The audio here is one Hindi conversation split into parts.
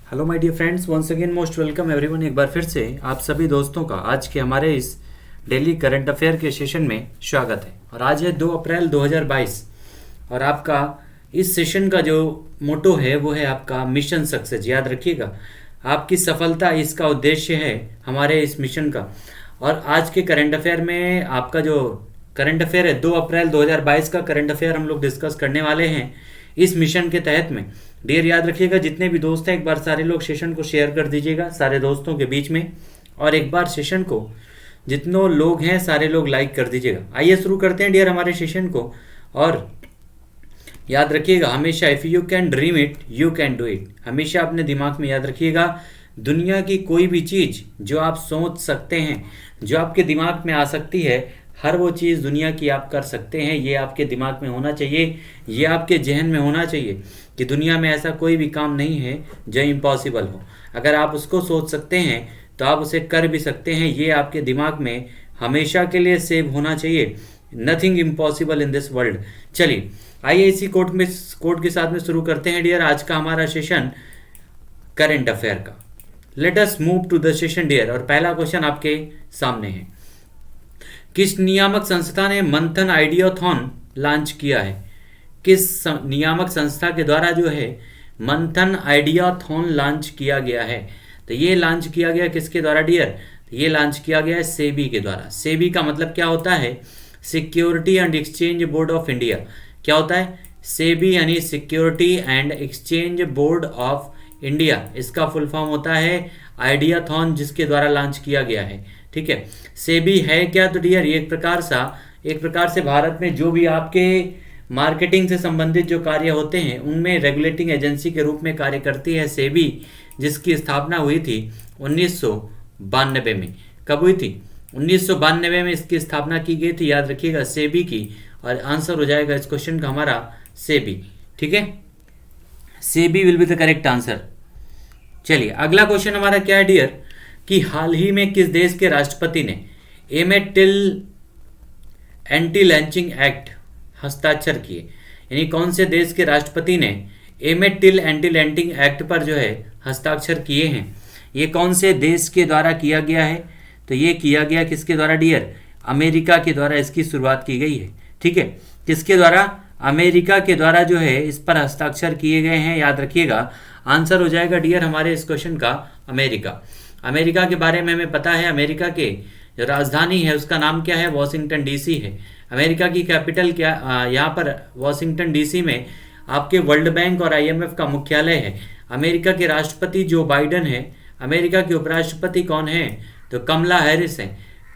Hello my dear friends, once again most welcome everyone. एक बार फिर से आप सभी दोस्तों का आज के हमारे इस डेली करंट अफेयर के सेशन में स्वागत है। और आज है 2 अप्रैल 2022 और आपका इस सेशन का जो मोटो है वो है आपका मिशन सक्सेस। याद रखिएगा, आपकी सफलता इसका उद्देश्य है हमारे इस मिशन का। और आज के करंट अफेयर में आपका जो करंट अफेयर है 2 अप्रैल 2022 का करंट अफेयर हम लोग डिस्कस करने वाले हैं इस मिशन के तहत में। डियर याद रखिएगा, जितने भी दोस्त हैं एक बार सारे लोग सेशन को शेयर कर दीजिएगा सारे दोस्तों के बीच में, और एक बार सेशन को जितने लोग हैं सारे लोग लाइक कर दीजिएगा। आइए शुरू करते हैं डियर हमारे सेशन को। और याद रखिएगा हमेशा, if you can dream it you can do it. हमेशा अपने दिमाग में याद रखिएगा, दुनिया की कोई भी चीज़ जो आप सोच सकते हैं, जो आपके दिमाग में आ सकती है, हर वो चीज़ दुनिया की आप कर सकते हैं। ये आपके दिमाग में होना चाहिए, ये आपके जहन में होना चाहिए कि दुनिया में ऐसा कोई भी काम नहीं है जो इम्पॉसिबल हो। अगर आप उसको सोच सकते हैं तो आप उसे कर भी सकते हैं। ये आपके दिमाग में हमेशा के लिए सेव होना चाहिए। Nothing impossible in this world. चलिए आइए इसी कोट के साथ में शुरू करते हैं डियर आज का हमारा सेशन करंट अफेयर का। Let us move to the session dear. और पहला क्वेश्चन आपके सामने है, किस नियामक संस्था ने मंथन आइडियाथॉन लॉन्च किया है? किस नियामक संस्था के द्वारा जो है मंथन आइडियाथॉन लॉन्च किया गया है? तो ये लॉन्च किया गया किसके द्वारा डियर? तो ये लॉन्च किया गया है सेबी के द्वारा। सेबी का मतलब क्या होता है? Security and exchange board of India. क्या होता है? सेबी यानी security and exchange board of India. इसका फुल फॉर्म होता है आइडियाथॉन, जिसके द्वारा लॉन्च किया गया है। ठीक है, सेबी है क्या? तो डियर ये एक प्रकार से भारत में जो भी आपके मार्केटिंग से संबंधित जो कार्य होते हैं उनमें रेगुलेटिंग एजेंसी के रूप में कार्य करती है सेबी, जिसकी स्थापना हुई थी 1992 में। कब हुई थी? 1992 में इसकी स्थापना की गई थी। याद रखिएगा सेबी की, और आंसर हो जाएगा इस क्वेश्चन का हमारा सेबी। ठीक है, SEBI will be the correct answer. चलिए अगला क्वेश्चन हमारा क्या है डियर, कि हाल ही में किस देश के राष्ट्रपति ने एमेट टिल एंटी लैंचिंग एक्ट हस्ताक्षर किए? यानी कौन से देश के राष्ट्रपति ने एमेट टिल एंटी लैंचिंग एक्ट पर जो है हस्ताक्षर किए हैं? ये कौन से देश के द्वारा किया गया है? तो ये किया गया किसके द्वारा डियर? अमेरिका के द्वारा इसकी शुरुआत की गई है। ठीक है, किसके द्वारा? अमेरिका के द्वारा जो है इस पर हस्ताक्षर किए गए हैं। याद रखिएगा आंसर हो जाएगा डियर हमारे इस क्वेश्चन का अमेरिका। अमेरिका के बारे में हमें पता है, अमेरिका के जो राजधानी है उसका नाम क्या है? वॉशिंगटन डीसी है। अमेरिका की कैपिटल क्या? यहाँ पर वॉशिंगटन डीसी में आपके वर्ल्ड बैंक और आईएमएफ का मुख्यालय है। अमेरिका के राष्ट्रपति जो बाइडन है। अमेरिका के उपराष्ट्रपति कौन है? तो कमला हैरिस है।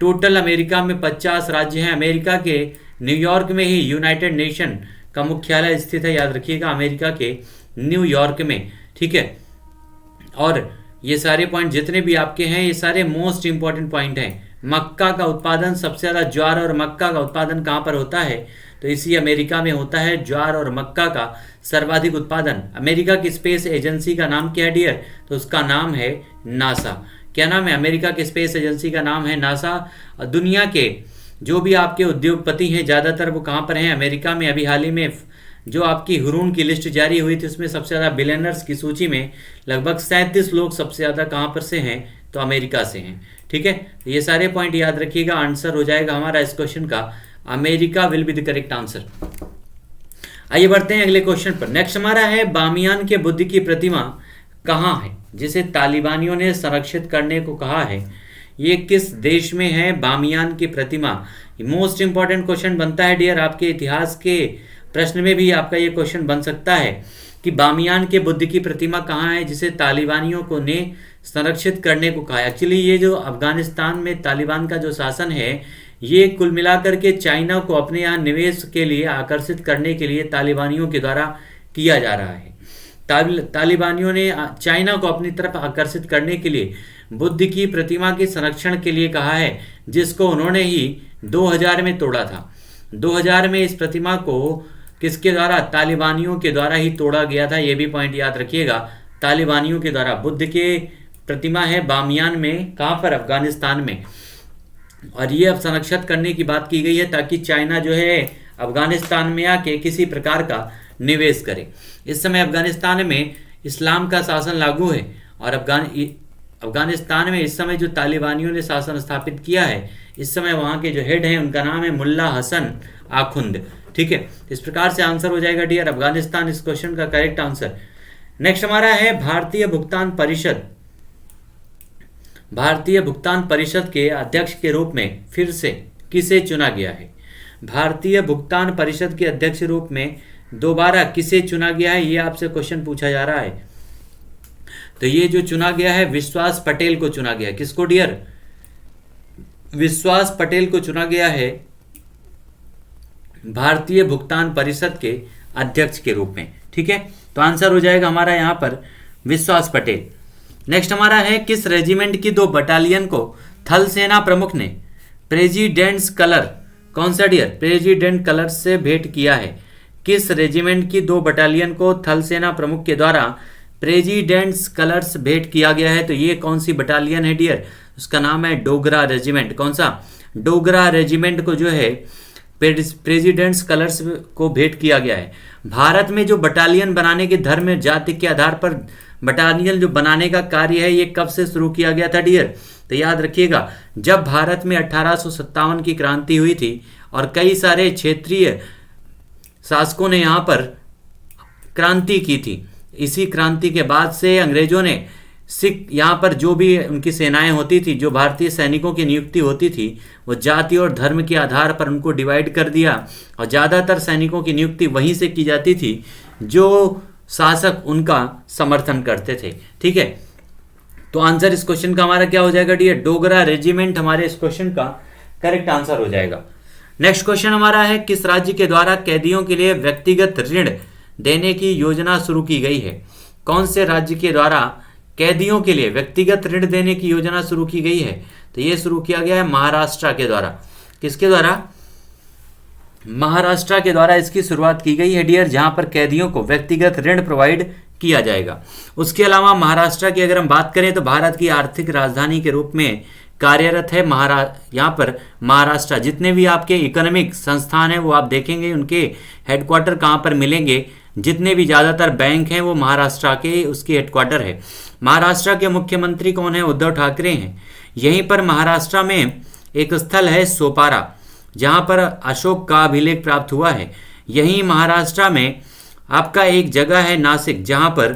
टोटल अमेरिका में 50 राज्य हैं। अमेरिका के न्यूयॉर्क में ही यूनाइटेड नेशन का मुख्यालय स्थित है। याद रखिएगा अमेरिका के न्यूयॉर्क में। ठीक है, और ये सारे पॉइंट जितने भी आपके हैं ये सारे मोस्ट इंपॉर्टेंट पॉइंट हैं। मक्का का उत्पादन, सबसे ज़्यादा ज्वार और मक्का का उत्पादन कहाँ पर होता है? तो इसी अमेरिका में होता है। ज्वार और मक्का का सर्वाधिक उत्पादन। अमेरिका की स्पेस एजेंसी का नाम क्या है डियर? तो उसका नाम है नासा। क्या नाम है? अमेरिका की स्पेस एजेंसी का नाम है नासा। दुनिया के जो भी आपके उद्योगपति हैं ज़्यादातर वो कहाँ पर हैं? अमेरिका में। अभी हाल ही में जो आपकी हुरून की लिस्ट जारी हुई थी उसमें सबसे ज़्यादा बिलियनर्स की सूची में लगभग 37 लोग सबसे ज़्यादा कहाँ पर से हैं? तो अमेरिका से हैं। ठीक है, ये सारे पॉइंट याद रखिएगा। आंसर हो जाएगा हमारा इस क्वेश्चन का America will be the correct answer. आइए बढ़ते हैं अगले क्वेश्चन पर। नेक्स्ट हमारा है, बामियान के बुद्ध की प्रतिमा कहाँ है जिसे तालिबानियों ने संरक्षित करने को कहा है? ये किस देश में है बामियान की प्रतिमा? मोस्ट इंपॉर्टेंट क्वेश्चन बनता है डियर, आपके इतिहास के प्रश्न में भी आपका ये क्वेश्चन बन सकता है कि बामियान के बुद्ध की प्रतिमा कहाँ है जिसे तालिबानियों को ने संरक्षित करने को कहा है। एक्चुअली ये जो अफगानिस्तान में तालिबान का जो शासन है ये कुल मिलाकर के चाइना को अपने यहाँ निवेश के लिए आकर्षित करने के लिए तालिबानियों के द्वारा किया जा रहा है। तालिबानियों ने चाइना को अपनी तरफ आकर्षित करने के लिए बुद्ध की प्रतिमा के संरक्षण के लिए कहा है, जिसको उन्होंने ही 2000 में तोड़ा था। 2000 में इस प्रतिमा को किसके द्वारा? तालिबानियों के द्वारा ही तोड़ा गया था। ये भी पॉइंट याद रखिएगा, तालिबानियों के द्वारा। बुद्ध के प्रतिमा है बामियान में, कहाँ पर? अफगानिस्तान में। और ये अब संरक्षित करने की बात की गई है ताकि चाइना जो है अफगानिस्तान में आके किसी प्रकार का निवेश करे। इस समय अफगानिस्तान में इस्लाम का शासन लागू है और अफगानिस्तान में इस समय जो तालिबानियों ने शासन स्थापित किया है, इस समय वहाँ के जो हेड हैं उनका नाम है मुल्ला हसन आखुंद। ठीक है, इस प्रकार से आंसर हो जाएगा डियर अफगानिस्तान इस क्वेश्चन का करेक्ट आंसर। नेक्स्ट हमारा है भारतीय भुगतान परिषद। भारतीय भुगतान परिषद के अध्यक्ष के रूप में फिर से किसे चुना गया है? भारतीय भुगतान परिषद के अध्यक्ष रूप में दोबारा किसे चुना गया है, ये आपसे क्वेश्चन पूछा जा रहा है। तो ये जो चुना गया है विश्वास पटेल को चुना गया है। किसको डियर? विश्वास पटेल को चुना गया है भारतीय भुगतान परिषद के अध्यक्ष के रूप में। ठीक है, तो आंसर हो जाएगा हमारा यहां पर विश्वास पटेल। नेक्स्ट हमारा है किस रेजिमेंट की 2 बटालियन को थल सेना प्रमुख ने प्रेसिडेंट्स कलर, कौन सा डियर? प्रेसिडेंट कलर से भेंट किया है। किस रेजिमेंट की 2 बटालियन को थल सेना प्रमुख के द्वारा प्रेसिडेंट्स कलर्स भेंट किया गया है? तो ये कौन सी बटालियन है डियर? उसका नाम है डोगरा रेजिमेंट। कौन सा? डोगरा रेजिमेंट को जो है प्रेसिडेंट्स कलर्स को भेंट किया गया है। भारत में जो बटालियन बनाने के धर्म जाति के आधार पर बटालियन जो बनाने का कार्य है, ये कब से शुरू किया गया था डियर? तो याद रखिएगा, जब भारत में 1857 की क्रांति हुई थी और कई सारे क्षेत्रीय शासकों ने यहाँ पर क्रांति की थी। इसी क्रांति के बाद से अंग्रेजों ने सिख यहाँ पर जो भी उनकी सेनाएं होती थी, जो भारतीय सैनिकों की नियुक्ति होती थी, वो जाति और धर्म के आधार पर उनको डिवाइड कर दिया और ज़्यादातर सैनिकों की नियुक्ति वहीं से की जाती थी जो शासक उनका समर्थन करते थे। ठीक है, तो आंसर इस क्वेश्चन का हमारा क्या हो जाएगा डियर? डोगरा रेजिमेंट हमारे इस क्वेश्चन का करेक्ट आंसर हो जाएगा। नेक्स्ट क्वेश्चन हमारा है किस राज्य के द्वारा कैदियों के लिए व्यक्तिगत ऋण देने की योजना शुरू की गई है? कौन से राज्य के द्वारा कैदियों के लिए व्यक्तिगत ऋण देने की योजना शुरू की गई है? तो ये शुरू किया गया है महाराष्ट्र के द्वारा। किसके द्वारा? महाराष्ट्र के द्वारा इसकी शुरुआत की गई है डियर, जहां पर कैदियों को व्यक्तिगत ऋण प्रोवाइड किया जाएगा। उसके अलावा महाराष्ट्र की अगर हम बात करें तो भारत की आर्थिक राजधानी के रूप में कार्यरत है यहाँ पर महाराष्ट्र। जितने भी आपके इकोनॉमिक संस्थान हैं वो आप देखेंगे उनके हेडक्वार्टर कहाँ पर मिलेंगे। जितने भी ज़्यादातर बैंक हैं वो महाराष्ट्र के उसके हेडक्वार्टर है। महाराष्ट्र के मुख्यमंत्री कौन है? उद्धव ठाकरे हैं। यहीं पर महाराष्ट्र में एक स्थल है सोपारा, जहाँ पर अशोक का अभिलेख प्राप्त हुआ है। यहीं महाराष्ट्र में आपका एक जगह है नासिक, जहाँ पर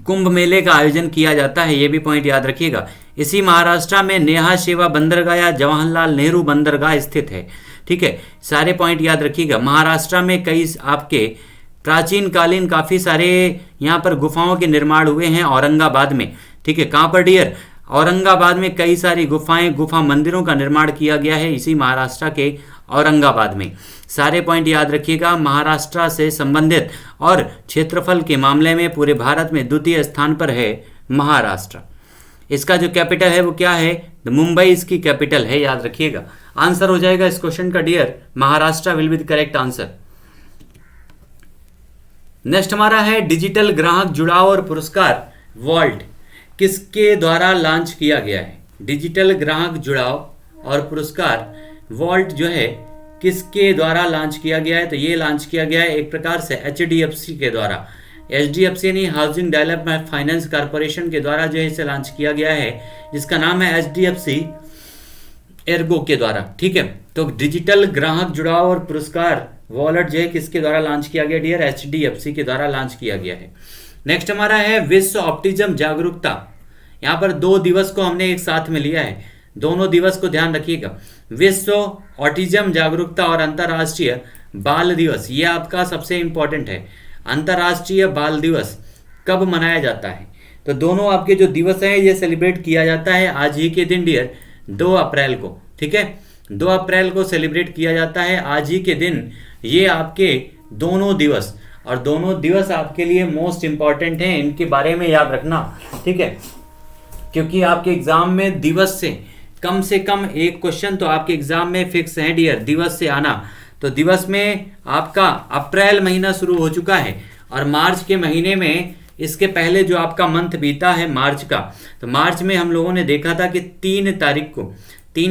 कुंभ मेले का आयोजन किया जाता है। ये भी पॉइंट याद रखिएगा। इसी महाराष्ट्र में नेहा शेवा बंदरगाह या जवाहरलाल नेहरू बंदरगाह स्थित है। ठीक है, सारे पॉइंट याद रखिएगा। महाराष्ट्र में कई आपके प्राचीन कालीन काफ़ी सारे यहाँ पर गुफाओं के निर्माण हुए हैं औरंगाबाद में। ठीक है, कहाँ पर डियर? औरंगाबाद में कई सारी गुफा मंदिरों का निर्माण किया गया है इसी महाराष्ट्र के औरंगाबाद में। सारे पॉइंट याद रखिएगा। महाराष्ट्र से संबंधित और क्षेत्रफल के मामले में पूरे भारत में द्वितीय स्थान पर है महाराष्ट्र। इसका जो कैपिटल है वो क्या है? मुंबई इसकी कैपिटल है, याद रखिएगा। आंसर हो जाएगा इस क्वेश्चन का dear Maharashtra will be the correct answer. Next हमारा है डिजिटल ग्राहक जुड़ाव और पुरस्कार वॉल्ट किसके द्वारा लॉन्च किया गया है? डिजिटल ग्राहक जुड़ाव और पुरस्कार वॉल्ट जो है किसके द्वारा लॉन्च किया गया है? तो ये लॉन्च किया गया है एक प्रकार से HDFC के द्वारा। HDFC यानी हाउसिंग डेवलपमेंट फाइनेंस कॉर्पोरेशन के द्वारा जो है इसे लॉन्च किया गया है, जिसका नाम है HDFC एर्गो के द्वारा। ठीक है, तो डिजिटल ग्राहक जुड़ाव और पुरस्कार वॉलेट जो है किसके द्वारा लॉन्च किया गया डियर? HDFC के द्वारा लॉन्च किया गया है। नेक्स्ट हमारा है विश्व ऑटिज्म जागरूकता। यहाँ पर 2 दिवस को हमने एक साथ में लिया है, दोनों दिवस को ध्यान रखिएगा। विश्व ऑटिज्म जागरूकता और अंतर्राष्ट्रीय बाल दिवस, ये आपका सबसे इंपॉर्टेंट है। अंतर्राष्ट्रीय बाल दिवस कब मनाया जाता है? तो दोनों आपके जो दिवस हैं ये सेलिब्रेट किया जाता है आज ही के दिन डियर 2 अप्रैल को। ठीक है, 2 अप्रैल को सेलिब्रेट किया जाता है आज ही के दिन ये आपके दोनों दिवस, और दोनों दिवस आपके लिए मोस्ट इंपॉर्टेंट हैं, इनके बारे में याद रखना। ठीक है, क्योंकि आपके एग्जाम में दिवस से कम एक क्वेश्चन तो आपके एग्जाम में फिक्स है डियर, दिवस से आना। तो दिवस में आपका अप्रैल महीना शुरू हो चुका है और मार्च के महीने में इसके पहले जो आपका मंथ बीता है मार्च का, तो मार्च में हम लोगों ने देखा था कि 3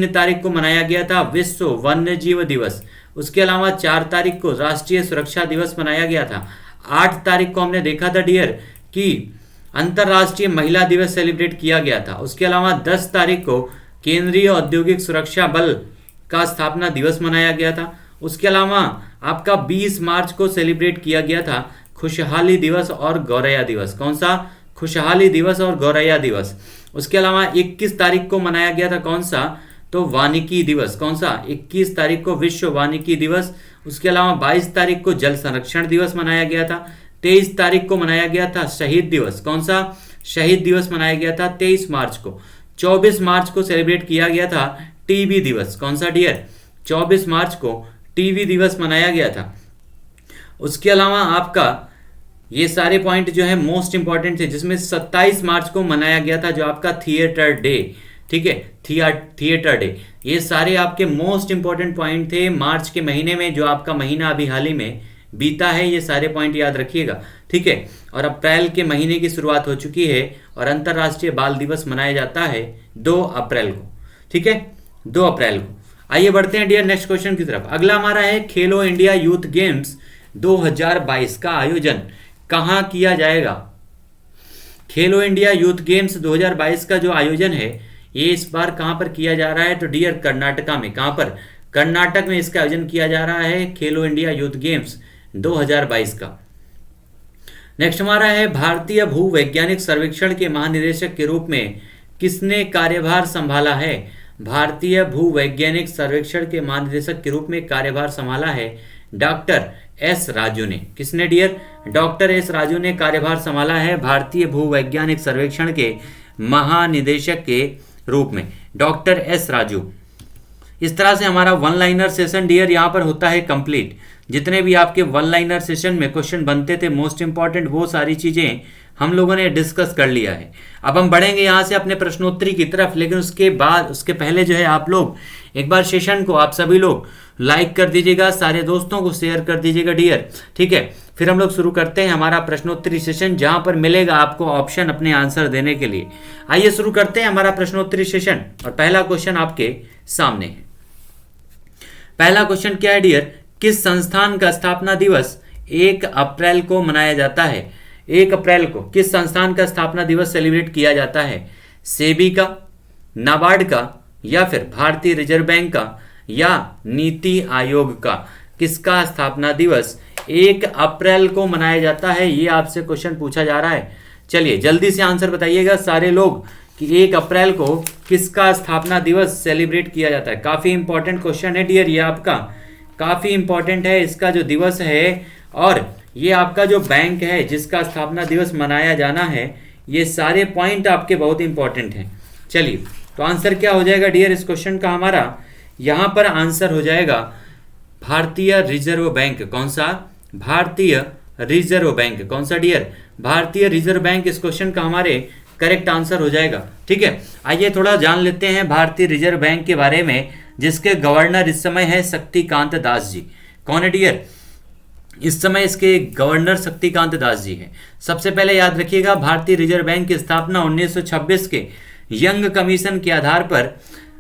तारीख को मनाया गया था विश्व वन्य जीव दिवस। उसके अलावा 4 तारीख को राष्ट्रीय सुरक्षा दिवस मनाया गया था। 8 तारीख को हमने देखा था डियर कि अंतर्राष्ट्रीय महिला दिवस सेलिब्रेट किया गया था। उसके अलावा 10 तारीख को केंद्रीय औद्योगिक सुरक्षा बल का स्थापना दिवस मनाया गया था। उसके अलावा आपका 20 मार्च को सेलिब्रेट किया गया था खुशहाली दिवस और गौरैया दिवस। कौन सा? खुशहाली दिवस और गौरैया दिवस। उसके अलावा 21 तारीख को मनाया गया था कौन सा? तो वानिकी दिवस। कौन सा? 21 तारीख को विश्व वानिकी दिवस। उसके अलावा 22 तारीख को जल संरक्षण दिवस मनाया गया था। 23 तारीख को मनाया गया था शहीद दिवस। कौन सा? शहीद दिवस मनाया गया था 23 मार्च को। 24 मार्च को सेलिब्रेट किया गया था टीबी दिवस। कौन सा डियर? 24 मार्च को टीबी दिवस मनाया गया था। उसके अलावा आपका ये सारे पॉइंट जो है मोस्ट इंपॉर्टेंट थे, जिसमें 27 मार्च को मनाया गया था जो आपका थिएटर डे। ठीक है, थिएटर डे। ये सारे आपके मोस्ट इंपॉर्टेंट पॉइंट थे मार्च के महीने में, जो आपका महीना अभी हाल ही में बीता है। ये सारे पॉइंट याद रखिएगा। ठीक है, और अप्रैल के महीने की शुरुआत हो चुकी है और अंतर्राष्ट्रीय बाल दिवस मनाया जाता है 2 अप्रैल को। ठीक है, 2 अप्रैल को। आइए बढ़ते हैं डियर नेक्स्ट क्वेश्चन की तरफ। अगला हमारा है खेलो इंडिया यूथ गेम्स 2022 का आयोजन कहाँ किया जाएगा? खेलो इंडिया यूथ गेम्स 2022 का जो आयोजन है ये इस बार कहां पर किया जा रहा है? तो डियर कर्नाटका में। कहां पर? कर्नाटक में इसका आयोजन किया जा रहा है खेलो इंडिया यूथ गेम्स 2022 का। नेक्स्ट हमारा है भारतीय भू वैज्ञानिक सर्वेक्षण के महानिदेशक के रूप में किसने कार्यभार संभाला है? भारतीय भू वैज्ञानिक सर्वेक्षण के महानिदेशक के रूप में कार्यभार संभाला है डॉक्टर एस राजू ने। किसने डियर? डॉक्टर एस राजू ने कार्यभार संभाला है भारतीय भू वैज्ञानिक सर्वेक्षण के महानिदेशक के रूप में, डॉक्टर एस राजू। इस तरह से हमारा वन लाइनर सेशन डियर यहाँ पर होता है कंप्लीट। जितने भी आपके वन लाइनर सेशन में क्वेश्चन बनते थे मोस्ट इंपॉर्टेंट, वो सारी चीजें हम लोगों ने डिस्कस कर लिया है। अब हम बढ़ेंगे यहाँ से अपने प्रश्नोत्तरी की तरफ, लेकिन उसके पहले जो है आप लोग एक बार सेशन को आप सभी लोग लाइक कर दीजिएगा, सारे दोस्तों को शेयर कर दीजिएगा डियर। ठीक है, फिर हम लोग शुरू करते हैं हमारा प्रश्नोत्तरी सेशन, जहां पर मिलेगा आपको ऑप्शन अपने आंसर देने के लिए। आइए शुरू करते हैं हमारा प्रश्नोत्तरी सेशन और पहला क्वेश्चन आपके सामने है। पहला क्वेश्चन क्या है डियर? किस संस्थान का स्थापना दिवस 1 अप्रैल को मनाया जाता है? 1 अप्रैल को किस संस्थान का स्थापना दिवस सेलिब्रेट किया जाता है? सेबी का, नाबार्ड का, या फिर भारतीय रिजर्व बैंक का, या नीति आयोग का? किसका स्थापना दिवस 1 अप्रैल को मनाया जाता है? ये आपसे क्वेश्चन पूछा जा रहा है। चलिए जल्दी से आंसर बताइएगा सारे लोग कि 1 अप्रैल को किसका स्थापना दिवस सेलिब्रेट किया जाता है। काफी इंपॉर्टेंट क्वेश्चन है डियर, ये आपका काफी इंपॉर्टेंट है इसका जो दिवस है, और ये आपका जो बैंक है जिसका स्थापना दिवस मनाया जाना है, ये सारे पॉइंट आपके बहुत इंपॉर्टेंट हैं। चलिए तो आंसर क्या हो जाएगा डियर इस क्वेश्चन का? हमारा यहां पर आंसर हो जाएगा भारतीय रिजर्व बैंक। कौन सा? भारतीय रिजर्व बैंक। कौन सा डियर? भारतीय रिजर्व बैंक इस क्वेश्चन का हमारे करेक्ट आंसर हो जाएगा। ठीक है, आइए थोड़ा जान लेते हैं भारतीय रिजर्व बैंक के बारे में, जिसके गवर्नर इस समय है शक्तिकांत दास जी। कौन है डियर? इस समय इसके गवर्नर शक्तिकांत दास जी हैं। सबसे पहले याद रखिएगा भारतीय रिजर्व बैंक की स्थापना 1926 के यंग कमीशन के आधार पर,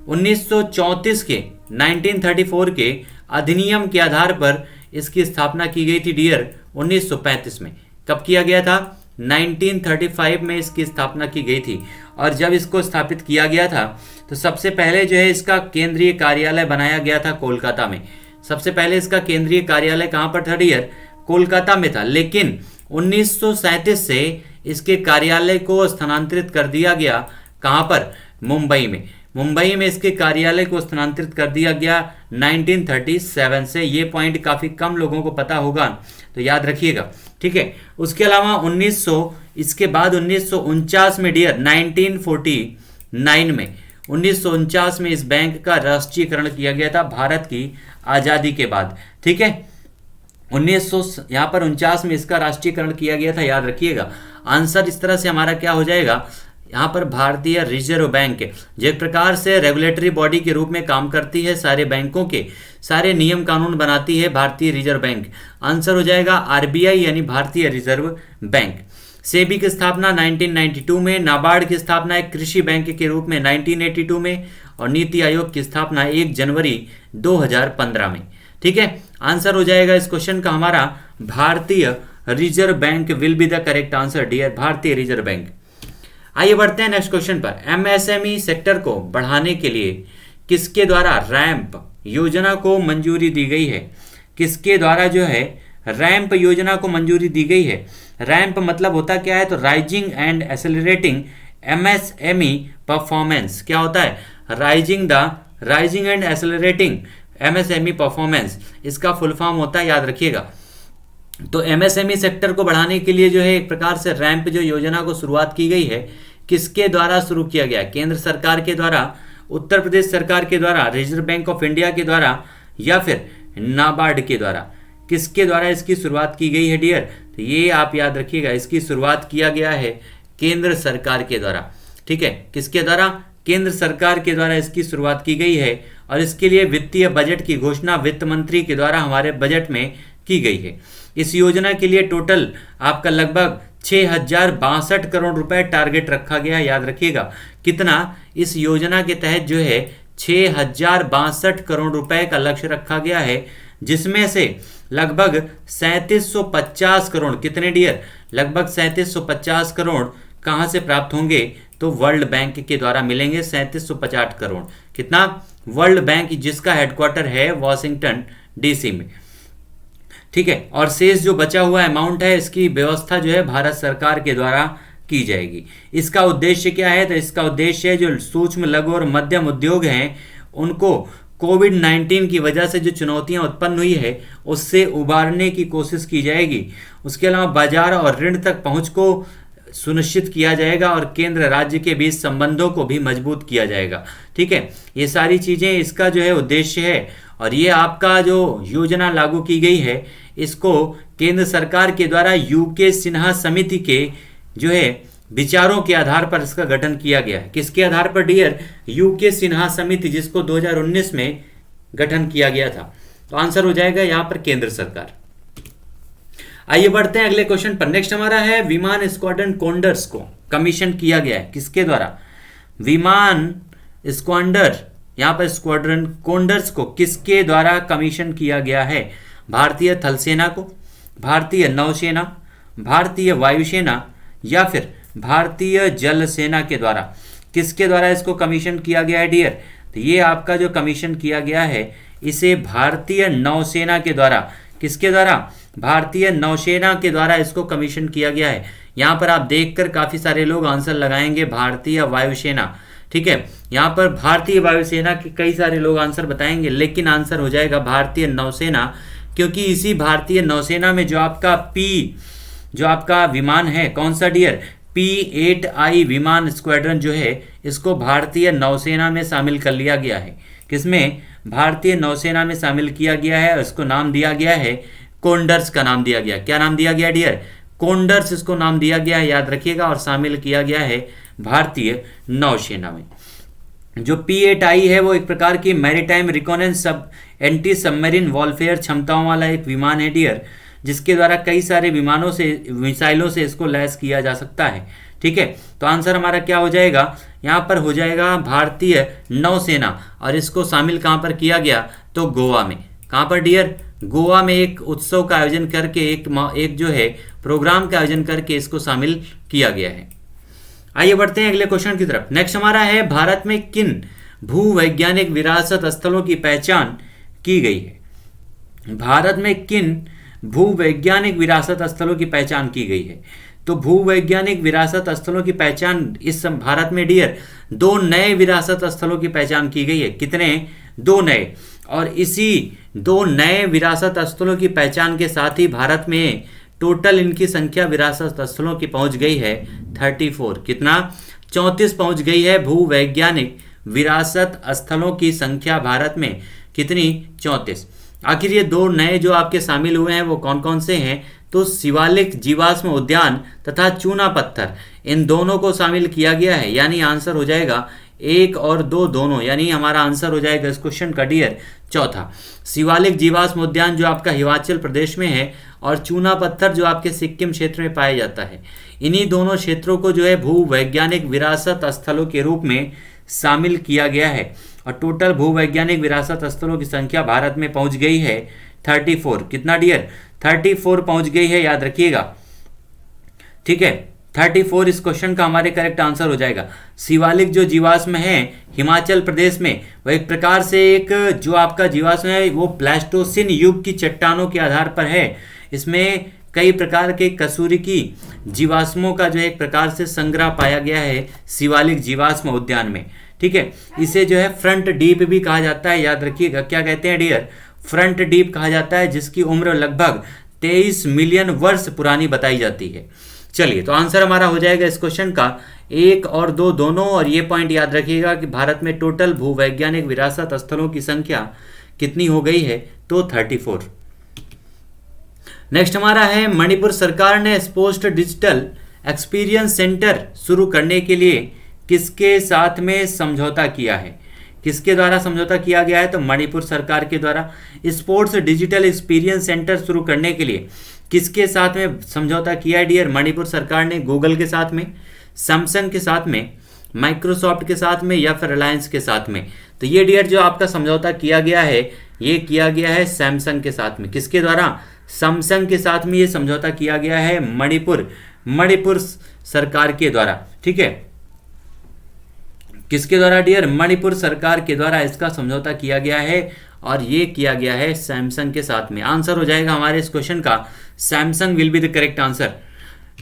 1934 के 1934 के अधिनियम के आधार पर इसकी स्थापना की गई थी डियर 1935 में। कब किया गया था? 1935 में इसकी स्थापना की गई थी। और जब इसको स्थापित किया गया था तो सबसे पहले जो है इसका केंद्रीय कार्यालय बनाया गया था कोलकाता में। सबसे पहले इसका केंद्रीय कार्यालय कहां पर था डियर? कोलकाता में था। लेकिन 1937 से इसके कार्यालय को स्थानांतरित कर दिया गया कहां पर? मुंबई में। मुंबई में इसके कार्यालय को स्थानांतरित कर दिया गया 1937 से। ये पॉइंट काफी कम लोगों को पता होगा, तो याद रखिएगा। ठीक है, उसके अलावा इसके बाद 1949 में डियर 1949 में 1949 में इस बैंक का राष्ट्रीयकरण किया गया था भारत की आजादी के बाद। ठीक है, 1949 में इसका राष्ट्रीयकरण किया गया था, याद रखिएगा। आंसर इस तरह से हमारा क्या हो जाएगा? यहाँ पर भारतीय रिजर्व बैंक जो एक प्रकार से रेगुलेटरी बॉडी के रूप में काम करती है, सारे बैंकों के सारे नियम कानून बनाती है भारतीय रिजर्व बैंक। आंसर हो जाएगा आरबीआई यानी भारतीय रिजर्व बैंक। सेबी की स्थापना 1992 में, नाबार्ड की स्थापना एक कृषि बैंक के रूप में 1982 में, और नीति आयोग की स्थापना 1 जनवरी 2015 में। ठीक है, आंसर हो जाएगा इस क्वेश्चन का हमारा Bharatiya reserve bank will be the correct answer dear, Bharatiya reserve bank. आइए बढ़ते हैं नेक्स्ट क्वेश्चन पर। एमएसएमई सेक्टर को बढ़ाने के लिए किसके द्वारा रैंप योजना को मंजूरी दी गई है? किसके द्वारा जो है रैंप योजना को मंजूरी दी गई है? रैंप मतलब होता क्या है? तो rising and accelerating MSME performance. क्या होता है? Rising and accelerating MSME performance, इसका फुल फॉर्म होता है, याद रखिएगा। तो एमएसएमई सेक्टर को बढ़ाने के लिए जो है एक प्रकार से रैंप जो योजना को शुरुआत की गई है, किसके द्वारा शुरू किया गया? केंद्र सरकार के द्वारा, उत्तर प्रदेश सरकार के द्वारा, रिजर्व बैंक ऑफ इंडिया के द्वारा, या फिर नाबार्ड के द्वारा? किसके द्वारा इसकी शुरुआत की गई है डियर? तो ये आप याद रखिएगा, इसकी शुरुआत किया गया है केंद्र सरकार के द्वारा। ठीक है, किसके द्वारा? केंद्र सरकार के द्वारा इसकी शुरुआत की गई है। और इसके लिए वित्तीय बजट की घोषणा वित्त मंत्री के द्वारा हमारे बजट में की गई है। इस योजना के लिए टोटल आपका लगभग 6062 करोड़ रुपए टारगेट रखा गया है, याद रखिएगा। कितना? इस योजना के तहत जो है 6062 करोड़ रुपए का लक्ष्य रखा गया है, जिसमें से लगभग 3750 करोड़, कितने डियर? लगभग 3750 करोड़ कहां से प्राप्त होंगे? तो वर्ल्ड बैंक के द्वारा मिलेंगे 3750 करोड़। कितना? वर्ल्ड बैंक, जिसका हेडक्वार्टर है वॉशिंगटन डीसी में। ठीक है, और शेष जो बचा हुआ अमाउंट है, इसकी व्यवस्था जो है भारत सरकार के द्वारा की जाएगी। इसका उद्देश्य क्या है? तो इसका उद्देश्य है जो सूक्ष्म, लघु और मध्यम उद्योग हैं, उनको कोविड-19 की वजह से जो चुनौतियां उत्पन्न हुई है, उससे उबारने की कोशिश की जाएगी। उसके अलावा बाजार और ऋण तक पहुंच को सुनिश्चित किया जाएगा और केंद्र राज्य के बीच संबंधों को भी मजबूत किया जाएगा। ठीक है, ये सारी चीजें इसका जो है उद्देश्य है। और ये आपका जो योजना लागू की गई है, इसको केंद्र सरकार के द्वारा यूके सिन्हा समिति के जो है विचारों के आधार पर इसका गठन किया गया है। किसके आधार पर डियर? यूके सिन्हा समिति, जिसको 2019 में गठन किया गया था। तो आंसर हो जाएगा यहां पर केंद्र सरकार। आइए बढ़ते हैं अगले क्वेश्चन पर। नेक्स्ट हमारा है विमान स्क्वाड्रन कोंडर्स को कमीशन किया गया है, किसके द्वारा? विमान स्क्वाड्रन, यहां पर स्क्वाड्रन कोंडर्स को किसके द्वारा कमीशन किया गया है? भारतीय थल सेना को, भारतीय नौसेना, भारतीय वायुसेना, या फिर भारतीय जल सेना के द्वारा? किसके द्वारा इसको कमीशन किया गया है डियर? तो ये आपका जो कमीशन किया गया है, इसे भारतीय नौसेना के द्वारा, किसके द्वारा? भारतीय नौसेना के द्वारा इसको कमीशन किया गया है। यहां पर आप देखकर काफी सारे लोग आंसर लगाएंगे भारतीय वायुसेना। ठीक है, यहां पर भारतीय वायुसेना के कई सारे लोग आंसर बताएंगे, लेकिन आंसर हो जाएगा भारतीय नौसेना, क्योंकि इसी भारतीय नौसेना में जो आपका विमान है, कौन सा डियर? P-8I विमान स्क्वाड्रन जो है, इसको भारतीय नौसेना में शामिल कर लिया गया है। किसमें? भारतीय नौसेना में शामिल किया गया है। इसको नाम दिया गया है कोंडर्स का नाम दिया गया। क्या नाम दिया गया डियर? कोंडर्स इसको नाम दिया गया है, याद रखिएगा। और शामिल किया गया है भारतीय नौसेना में। जो P-8I है वो एक प्रकार की मैरीटाइम रिकॉनेंस सब एंटी सबमरीन वॉरफेयर क्षमताओं वाला एक विमान है डियर, जिसके द्वारा कई सारे विमानों से, मिसाइलों से इसको लैस किया जा सकता है। ठीक है, तो आंसर हमारा क्या हो जाएगा? यहाँ पर हो जाएगा भारतीय नौसेना। और इसको शामिल कहाँ पर किया गया? तो गोवा में। कहाँ पर डियर? गोवा में एक उत्सव का आयोजन करके, एक जो है प्रोग्राम का आयोजन करके इसको शामिल किया गया है। आइए बढ़ते हैं अगले क्वेश्चन की तरफ। नेक्स्ट हमारा है भारत में किन भूवैज्ञानिक विरासत स्थलों की पहचान की गई है? भारत में किन भूवैज्ञानिक विरासत स्थलों की पहचान की गई है? तो भूवैज्ञानिक विरासत स्थलों की पहचान इस भारत में डियर 2 नए विरासत स्थलों की पहचान की गई है। कितने? 2 नए। और इसी 2 नए विरासत स्थलों की पहचान के साथ ही भारत में टोटल इनकी संख्या विरासत स्थलों की पहुंच गई है 34। कितना? 34 पहुंच गई है भूवैज्ञानिक विरासत स्थलों की संख्या भारत में। कितनी? 34। आखिर ये 2 नए जो आपके शामिल हुए हैं वो कौन कौन से हैं? तो शिवालिक जीवाश्म उद्यान तथा चूना पत्थर, इन दोनों को शामिल किया गया है। यानी आंसर हो जाएगा 1 और 2 दोनों, यानी हमारा आंसर हो जाएगा इस क्वेश्चन का डियर चौथा। शिवालिक जीवाश्म उद्यान जो आपका हिमाचल प्रदेश में है, और चूना पत्थर जो आपके सिक्किम क्षेत्र में पाया जाता है। इन्हीं दोनों क्षेत्रों को जो है भूवैज्ञानिक विरासत स्थलों के रूप में शामिल किया गया है। और टोटल भूवैज्ञानिक विरासत स्थलों की संख्या भारत में पहुंच गई है 34। कितना डियर? 34 पहुंच गई है, याद रखिएगा। ठीक है, 34 इस क्वेश्चन का हमारे करेक्ट आंसर हो जाएगा। शिवालिक जो जीवाश्म है हिमाचल प्रदेश में, वो एक प्रकार से एक जो आपका जीवाश्म है वो प्लास्टोसिन युग की चट्टानों के आधार पर है। इसमें कई प्रकार के कसूरिकी जीवाश्मों का जो है एक प्रकार से संग्रह पाया गया है शिवालिक जीवाश्म उद्यान में। ठीक है, इसे जो है फ्रंट डीप भी कहा जाता है, याद रखिएगा। क्या कहते हैं डियर? फ्रंट डीप कहा जाता है, जिसकी उम्र लगभग 23 मिलियन वर्ष पुरानी बताई जाती है। चलिए, तो आंसर हमारा हो जाएगा इस क्वेश्चन का 1 और 2 दोनों। और ये पॉइंट याद रखिएगा कि भारत में टोटल भूवैज्ञानिक विरासत स्थलों की संख्या कितनी हो गई है? तो 34। नेक्स्ट हमारा है, मणिपुर सरकार ने पोस्ट डिजिटल एक्सपीरियंस सेंटर शुरू करने के लिए किसके साथ में समझौता किया है? किसके द्वारा समझौता किया गया है? तो मणिपुर सरकार के द्वारा। स्पोर्ट्स डिजिटल एक्सपीरियंस सेंटर शुरू करने के लिए किसके साथ में समझौता किया है डियर? मणिपुर सरकार ने गूगल के साथ में, सैमसंग के साथ में, माइक्रोसॉफ्ट के साथ में, या फिर रिलायंस के साथ में। तो ये डियर जो आपका समझौता किया गया है, ये किया गया है सैमसंग के साथ में। किसके द्वारा? सैमसंग के साथ में ये समझौता किया गया है मणिपुर सरकार के द्वारा। ठीक है, किसके द्वारा डियर? मणिपुर सरकार के द्वारा इसका समझौता किया गया है, और ये किया गया है सैमसंग के साथ में। आंसर हो जाएगा हमारे इस क्वेश्चन का Samsung will be the correct answer.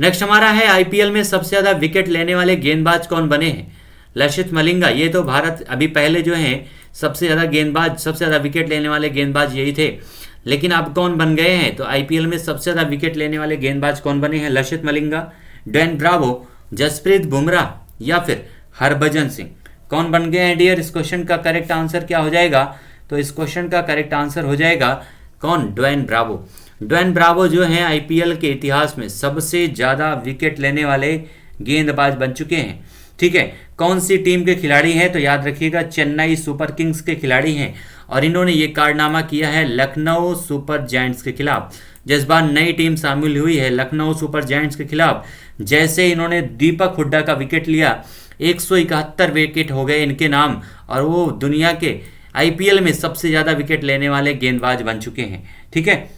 Next हमारा है, आईपीएल में सबसे ज्यादा विकेट लेने वाले गेंदबाज कौन बने हैं? लसित मलिंगा। ये तो भारत अभी पहले जो है सबसे ज्यादा गेंदबाज, सबसे ज्यादा विकेट लेने वाले गेंदबाज यही थे, लेकिन अब कौन बन गए हैं? तो आईपीएल में सबसे ज्यादा विकेट लेने वाले गेंदबाज कौन बने हैं? लसित मलिंगा, ड्वेन ब्रावो, जसप्रीत बुमराह, या फिर हरभजन सिंह। कौन बन गए हैं डियर? इस क्वेश्चन का करेक्ट आंसर क्या हो जाएगा? तो इस क्वेश्चन का करेक्ट आंसर हो जाएगा कौन? Dwayne Bravo. ड्वेन ब्रावो जो है आईपीएल के इतिहास में सबसे ज्यादा विकेट लेने वाले गेंदबाज बन चुके हैं। ठीक है, कौन सी टीम के खिलाड़ी हैं? तो याद रखिएगा चेन्नई सुपर किंग्स के खिलाड़ी हैं, और इन्होंने ये कारनामा किया है लखनऊ सुपर जायंट्स के खिलाफ। जिस बार नई टीम शामिल हुई है लखनऊ सुपर जायंट्स के खिलाफ, जैसे इन्होंने दीपक हुड्डा का विकेट लिया, 171 विकेट हो गए इनके नाम, और वो दुनिया के आईपीएल में सबसे ज्यादा विकेट लेने वाले गेंदबाज बन चुके हैं। ठीक है,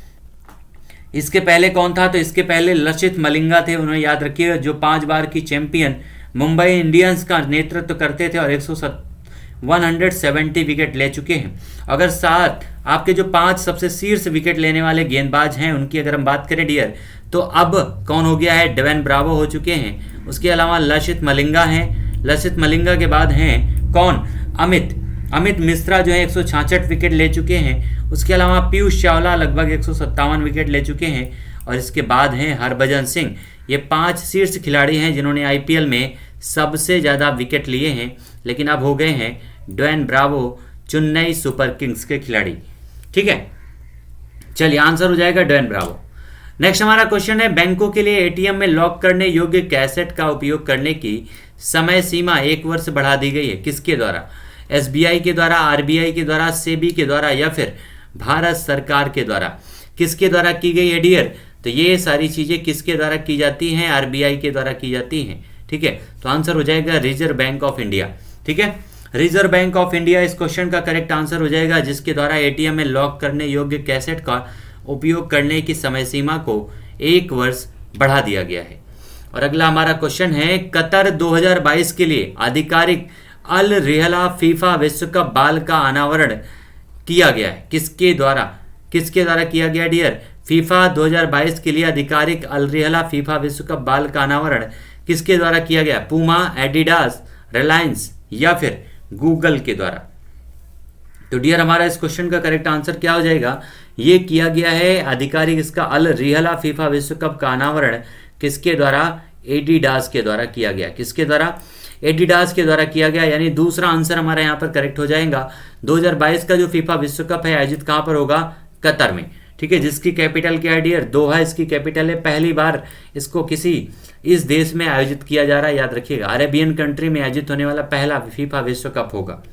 इसके पहले कौन था? तो इसके पहले लसित मलिंगा थे, उन्हें याद रखिएगा, जो 5 बार की चैंपियन मुंबई इंडियंस का नेतृत्व करते थे और 170 विकेट ले चुके हैं। अगर साथ आपके जो 5 सबसे शीर्ष विकेट लेने वाले गेंदबाज हैं उनकी अगर हम बात करें डियर, तो अब कौन हो गया है? ड्वेन ब्रावो हो चुके हैं। उसके अलावा लसित मलिंगा हैं। लसित मलिंगा के बाद हैं कौन? अमित मिश्रा जो है 166 विकेट ले चुके हैं। उसके अलावा पीयूष चावला लगभग 157 विकेट ले चुके हैं, और इसके बाद हैं हरभजन सिंह। ये 5 शीर्ष खिलाड़ी हैं जिन्होंने आईपीएल में सबसे ज़्यादा विकेट लिए हैं, लेकिन अब हो गए हैं Dwayne Bravo Chennai super kings के खिलाड़ी। ठीक है, चलिए आंसर हो जाएगा ड्वेन ब्रावो। नेक्स्ट हमारा क्वेश्चन है, बैंकों के लिए एटीएम में लॉक करने योग्य कैसेट का उपयोग करने की समय सीमा 1 वर्ष बढ़ा दी गई है। किसके द्वारा? एसबीआई के द्वारा, आरबीआई के द्वारा, सेबी के द्वारा, या फिर भारत सरकार के द्वारा। किसके द्वारा की गई है डियर? तो ये सारी चीजें किसके द्वारा की जाती हैं? आरबीआई के द्वारा की जाती हैं। ठीक है, तो आंसर हो जाएगा रिजर्व बैंक ऑफ इंडिया। ठीक है, रिजर्व बैंक ऑफ इंडिया इस क्वेश्चन का करेक्ट आंसर हो जाएगा, जिसके द्वारा एटीएम में लॉक करने योग्य कैसेट का उपयोग करने की समय सीमा को 1 वर्ष बढ़ा दिया गया है। और अगला हमारा क्वेश्चन है, कतर 2022 के लिए आधिकारिक अल रिहला फीफा विश्व कप बाल का अनावरण किया गया है। किसके द्वारा किया गया डियर? फीफा 2022 के लिए आधिकारिक अल रिहला फीफा विश्व कप बाल का अनावरण किसके द्वारा किया गया? पूमा, एडिडास, रिलायंस, या फिर गूगल के द्वारा। तो डियर हमारा इस क्वेश्चन का करेक्ट आंसर क्या हो जाएगा? ये किया गया है आधिकारिक इसका अल रिहला फीफा विश्व कप का अनावरण किसके द्वारा? एडिडास के द्वारा किया गया। किसके द्वारा? एडिडास के द्वारा किया गया, यानी दूसरा आंसर हमारा यहाँ पर करेक्ट हो जाएगा। 2022 का जो फीफा विश्व कप है आयोजित कहाँ पर होगा? कतर में। ठीक है, जिसकी कैपिटल क्या है डियर? दोहा इसकी कैपिटल है। पहली बार इसको किसी इस देश में आयोजित किया जा रहा है, याद रखिएगा। अरेबियन कंट्री में आयोजित होने वाला पहला फीफा विश्व कप होगा।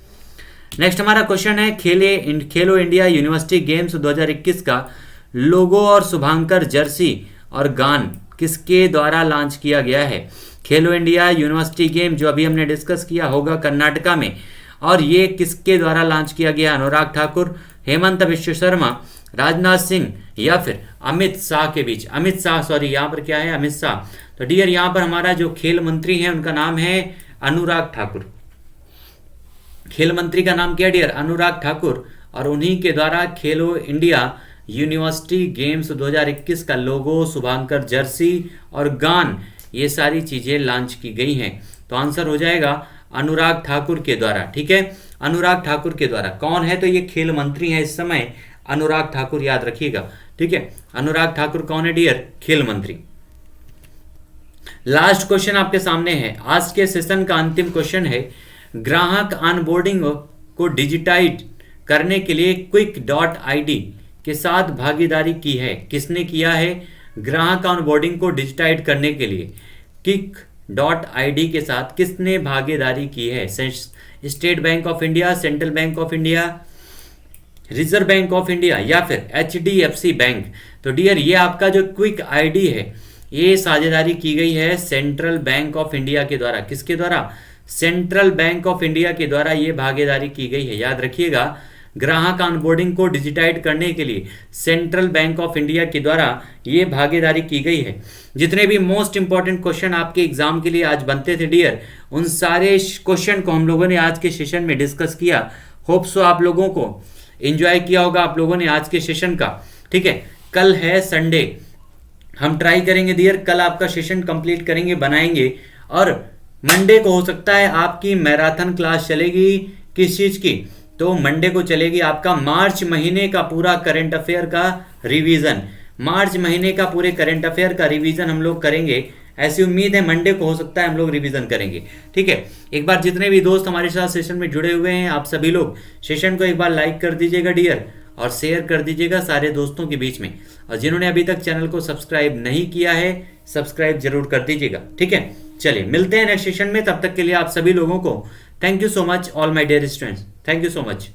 नेक्स्ट हमारा क्वेश्चन है, खेलो इंडिया यूनिवर्सिटी गेम्स 2021 का लोगो और शुभांकर जर्सी और गान किसके द्वारा लॉन्च किया गया है? खेलो इंडिया यूनिवर्सिटी गेम जो अभी हमने डिस्कस किया होगा कर्नाटका में, और ये किसके द्वारा लॉन्च किया गया? अनुराग ठाकुर, हेमंत विश्व शर्मा, राजनाथ सिंह या फिर अमित शाह के बीच, अमित शाह सॉरी यहाँ पर क्या है, अमित शाह। तो डियर यहाँ पर हमारा जो खेल मंत्री है उनका नाम है अनुराग ठाकुर। खेल मंत्री का नाम क्या है डियर, अनुराग ठाकुर। और उन्हीं के द्वारा खेलो इंडिया यूनिवर्सिटी गेम्स 2021 का लोगो, शुभांकर जर्सी और गान, ये सारी चीजें लॉन्च की गई हैं। तो आंसर हो जाएगा अनुराग ठाकुर के द्वारा। ठीक है, अनुराग ठाकुर के द्वारा। कौन है, तो ये खेल मंत्री हैं इस समय, अनुराग ठाकुर, याद रखिएगा। ठीक है, अनुराग ठाकुर कौन है डियर, खेल मंत्री। लास्ट क्वेश्चन आपके सामने है, आज के सेशन का अंतिम क्वेश्चन है, ग्राहक ऑनबोर्डिंग को डिजिटाइज करने के लिए क्विक.id के साथ भागीदारी की है। किसने किया है, ग्राहक ऑनबोर्डिंग को डिजिटाइज करने के लिए क्विक.id के साथ किसने भागीदारी की है। State bank of India, central bank of India, reserve bank of India या फिर HDFC बैंक। तो डियर ये आपका जो क्विक आईडी है, ये साझेदारी की गई है सेंट्रल बैंक ऑफ इंडिया के द्वारा। किसके द्वारा, सेंट्रल बैंक ऑफ इंडिया के द्वारा ये भागीदारी की गई है। याद रखिएगा, ग्राहक ऑनबोर्डिंग को डिजिटाइज करने के लिए सेंट्रल बैंक ऑफ इंडिया के द्वारा ये भागीदारी की गई है। जितने भी मोस्ट इंपॉर्टेंट क्वेश्चन आपके एग्जाम के लिए आज बनते थे डियर, उन सारे क्वेश्चन को हम लोगों ने आज के सेशन में डिस्कस किया। होप सो आप लोगों को एंजॉय किया होगा आप लोगों ने आज के सेशन का। ठीक है, कल है संडे, हम ट्राई करेंगे डियर, कल आपका सेशन कंप्लीट करेंगे, बनाएंगे। और मंडे को हो सकता है आपकी मैराथन क्लास चलेगी। किस चीज की, तो मंडे को चलेगी आपका मार्च महीने का पूरा करंट अफेयर का रिवीजन। मार्च महीने का पूरे करंट अफेयर का रिवीजन हम लोग करेंगे, ऐसी उम्मीद है मंडे को हो सकता है हम लोग रिवीजन करेंगे। ठीक है, एक बार जितने भी दोस्त हमारे साथ सेशन में जुड़े हुए हैं, आप सभी लोग सेशन को एक बार लाइक कर दीजिएगा डियर, और शेयर कर दीजिएगा सारे दोस्तों के बीच में। और जिन्होंने अभी तक चैनल को सब्सक्राइब नहीं किया है, सब्सक्राइब जरूर कर दीजिएगा। ठीक है, चलिए मिलते हैं नेक्स्ट सेशन में, तब तक के लिए आप सभी लोगों को thank you so much all my dear students, thank you so much.